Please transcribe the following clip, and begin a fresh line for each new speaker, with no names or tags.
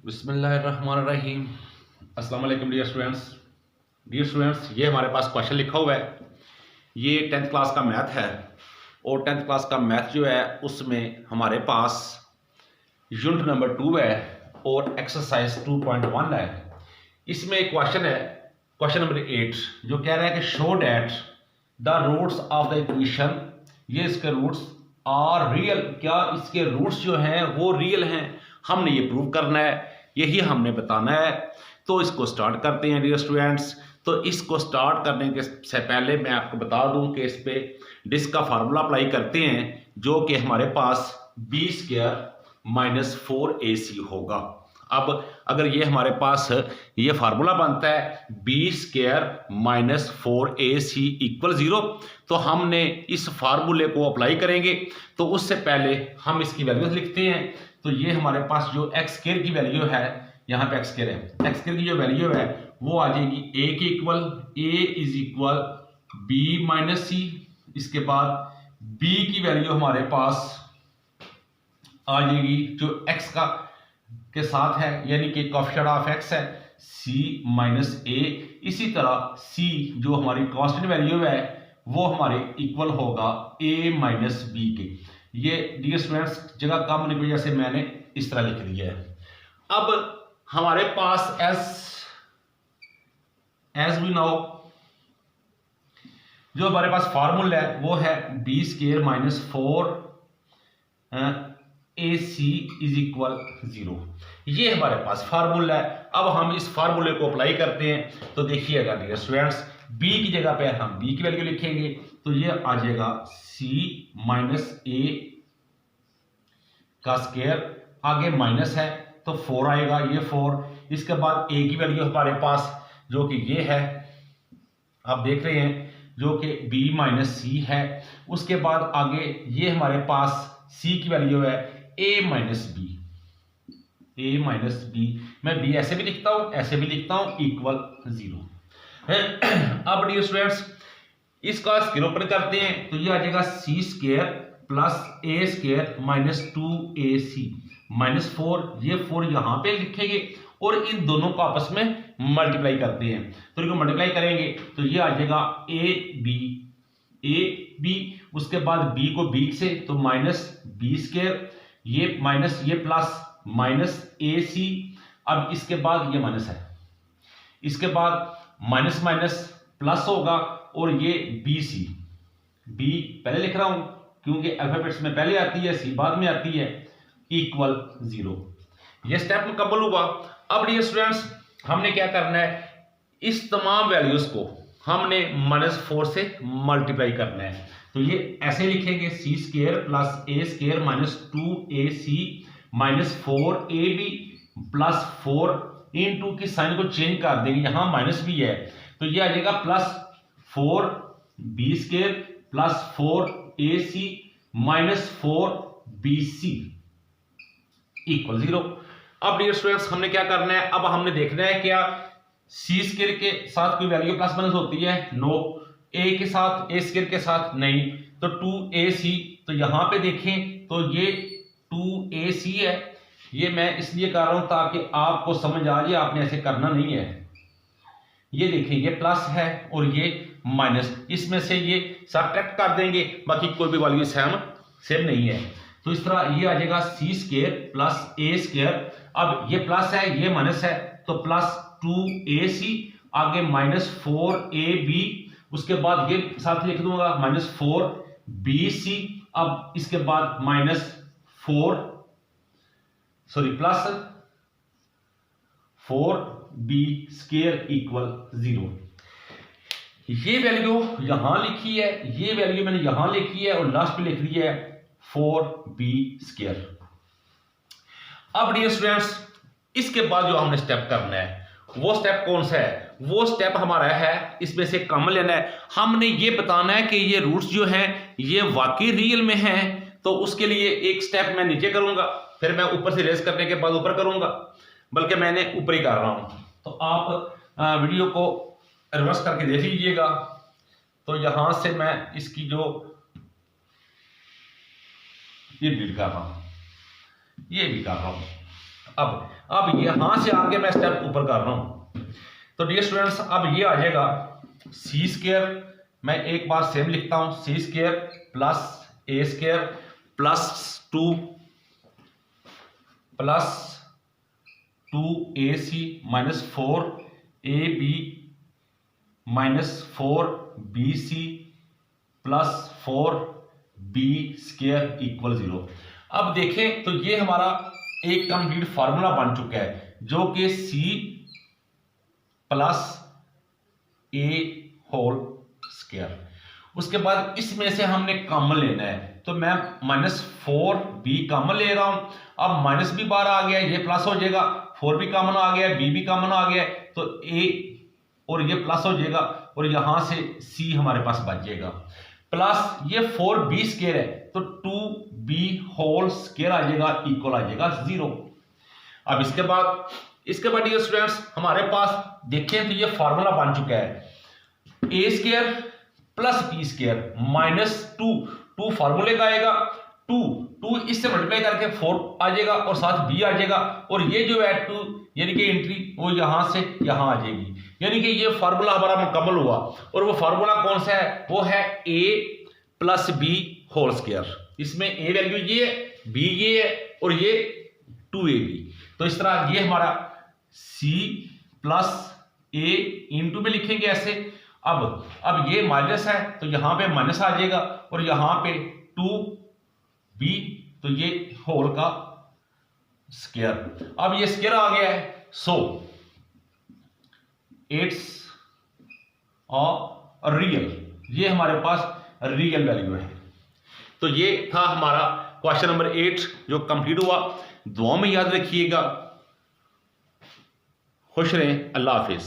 बिस्मिल्लाहिर्रहमानिर्रहीम। अस्सलाम वालेकुम डियर स्टूडेंट्स, ये हमारे पास क्वेश्चन लिखा हुआ है। ये 10th क्लास का मैथ है और 10th क्लास का मैथ जो है उसमें हमारे पास यूनिट नंबर 2 है और एक्सरसाइज 2.1 है। इसमें एक क्वेश्चन है, क्वेश्चन नंबर 8, जो कह रहा है कि show that the roots of the equation, ये इसके रूट्स आर रियल, क्या इसके रूट्स जो हैं वो रियल हैं। हमने ये प्रूव करना है, यही हमने बताना है। तो इसको स्टार्ट करते हैं डियर स्टूडेंट्स। तो इसको स्टार्ट करने के से पहले मैं आपको बता दूं कि इस पे डिस्क का फार्मूला अप्लाई करते हैं, जो कि हमारे पास b² - 4ac होगा। अब अगर ये हमारे पास ये फार्मूला बनता है b² - 4ac = 0, तो हमने इस फार्मूले को अप्लाई करेंगे। तो उससे पहले हम इसकी वैल्यूज लिखते हैं। तो ये हमारे पास जो x² की वैल्यू है, यहाँ पे x² है, x² की जो वैल्यू है वो आ जाएगी a के इक्वल, a = b - c। इसके बाद b की वैल्यू हमारे पास आ जाएगी जो x के साथ है, यानी कि कोएफिशिएंट ऑफ x है, c - a। इसी तरह c जो हमारी कांस्टेंट वैल्यू है वो हमारे इक्वल होगा a - b के। ये डियर स्टूडेंट्स जगह कम होने की वजह से मैंने इस तरह लिख दिया है। अब हमारे पास एज वी नो, जो हमारे पास फार्मूला है वो है b² - 4ac = 0। ये हमारे पास फार्मूला है। अब हम इस फार्मूले को अप्लाई करते हैं। तो देखिएगा डियर स्टूडेंट्स, b की जगह पे हम b की वैल्यू लिखेंगे, तो ये आ जाएगा c - a का स्क्वायर, आगे माइनस है तो 4 आएगा, ये 4। इसके बाद a की वैल्यू हमारे पास जो कि ये है, आप देख रहे हैं, जो कि b - c है। उसके बाद आगे ये हमारे पास c की वैल्यू है a - b, मैं b ऐसे भी लिखता हूं, ऐसे भी लिखता हूं, इक्वल 0। अब डियर स्टूडेंट्स इसका स्क्वायर ओपन करते हैं, तो ये आ जाएगा c² + a² - 2ac -4। ये 4 यहां पे लिखेंगे और इन दोनों को आपस में मल्टीप्लाई करते हैं। तो इनको मल्टीप्लाई करेंगे तो ये आ जाएगा ab, उसके बाद b को b से तो -b², ये माइनस ये प्लस -ac। अब इसके बाद ये माइनस है, इसके बाद माइनस माइनस प्लस होगा और ये bc, b पहले लिख रहा हूं क्योंकि अल्फाबेट्स में पहले आती है, सी बाद में आती है, इक्वल 0। ये स्टेप मुकम्मल हुआ। अब डियर स्टूडेंट्स हमने क्या करना है, इस तमाम वैल्यूज को हमने -4 से मल्टीप्लाई करना है। तो ये ऐसे लिखेंगे c² + a² - 2ac -4ab + 4 into की साइन को चेंज कर देंगे, यहां माइनस भी है, तो ये आ जाएगा +4b² + 4ac -4bc = 0। अब डियर स्टूडेंट्स हमने क्या करना है, अब हमने देखना है क्या c² के साथ कोई वैल्यू प्लस माइनस होती है, नो। a के साथ, a² के साथ नहीं, तो 2ac, तो यहां पे देखें तो ये 2ac है। ये मैं इसलिए कर रहा हूं ताकि आपको समझ आ जाए, आपने ऐसे करना नहीं है। ये देखिए ये प्लस है और ये माइनस, इसमें से ये सब्ट्रैक्ट कर देंगे, बाकी कोई भी वैल्यू सेम नहीं है। तो इस तरह ये आ जाएगा c² + a²। अब ये प्लस है, ये माइनस है, तो +2ac, आगे -4ab, उसके बाद ये साथ लिख दूंगा -4bc। अब इसके बाद +4b² = 0। ये वैल्यू यहां लिखी है, ये वैल्यू मैंने यहां लिखी है और लास्ट पे लिख दी है 4b²। अब डियर स्टूडेंट्स इसके बाद जो हमने स्टेप करना है वो स्टेप कौन सा है, वो स्टेप हमारा है इसमें से कॉमन लेना है। हमने ये बताना है कि ये रूट्स जो हैं ये वाकई रियल में हैं। तो उसके लिए एक स्टेप मैं नीचे करूंगा, फिर मैं ऊपर से रेस करने के बाद ऊपर करूंगा, बल्कि मैंने ऊपर ही कर रहा हूं। तो आप वीडियो को रिवर्स करके देख लीजिएगा। तो यहां से मैं इसकी जो ये रीड कर रहा हूं, ये भी कर रहा हूं, अब यहां से आगे मैं स्टेप ऊपर कर रहा हूं। तो डियर स्टूडेंट्स अब ये आ जाएगा सी स्क्वायर, मैं एक बार सेम लिखता हूं, C square plus A square plus 2ac minus 4ab minus 4bc plus 4b square equal 0। अब देखें तो ये हमारा एक कंप्लीट फार्मूला बन चुका है जो कि c plus a whole square. उसके बाद इसमें से हमने कॉमन लेना है, तो मैं माइनस 4b कॉमन ले रहा हूं। अब माइनस भी बाहर आ गया, ये प्लस हो जाएगा, 4 भी कॉमन आ गया, b भी कॉमन आ गया, तो a और ये प्लस हो जाएगा और यहां से c हमारे पास बच जाएगा। प्लस ये 4b स्क्वायर है तो 2b होल स्क्वायर आ जाएगा, इक्वल आ जाएगा 0। अब इसके बाद डियर स्टूडेंट्स हमारे पास देखें तो ये फार्मूला बन चुका है A square plus B square minus 2 फार्मूले का आएगा, 2 इससे मल्टीप्लाई करके 4 आ जाएगा और साथ b आ जाएगा, और ये जो है 2 यानी कि एंट्री वो यहां से यहां आ जाएगी, यानी कि ये फार्मूला हमारा मुकम्मल हुआ। और वो फार्मूला कौन सा है, वो है a plus B whole square. इसमें a वैल्यू ये है, b ये है और ये 2ab। तो इस तरह ये हमारा c प्लस a इंटू में लिखेंगे ऐसे। अब ये माइनस है तो यहां पे माइनस आ जाएगा और यहां पे 2b, तो ये होल का स्क्वायर। अब ये स्क्वायर आ गया है, सो इट्स अ रियल, ये हमारे पास रियल वैल्यू है। तो ये था हमारा क्वेश्चन नंबर 8 जो कंप्लीट हुआ। दुआ में याद रखिएगा। खुश रहें, अल्लाह हाफिज।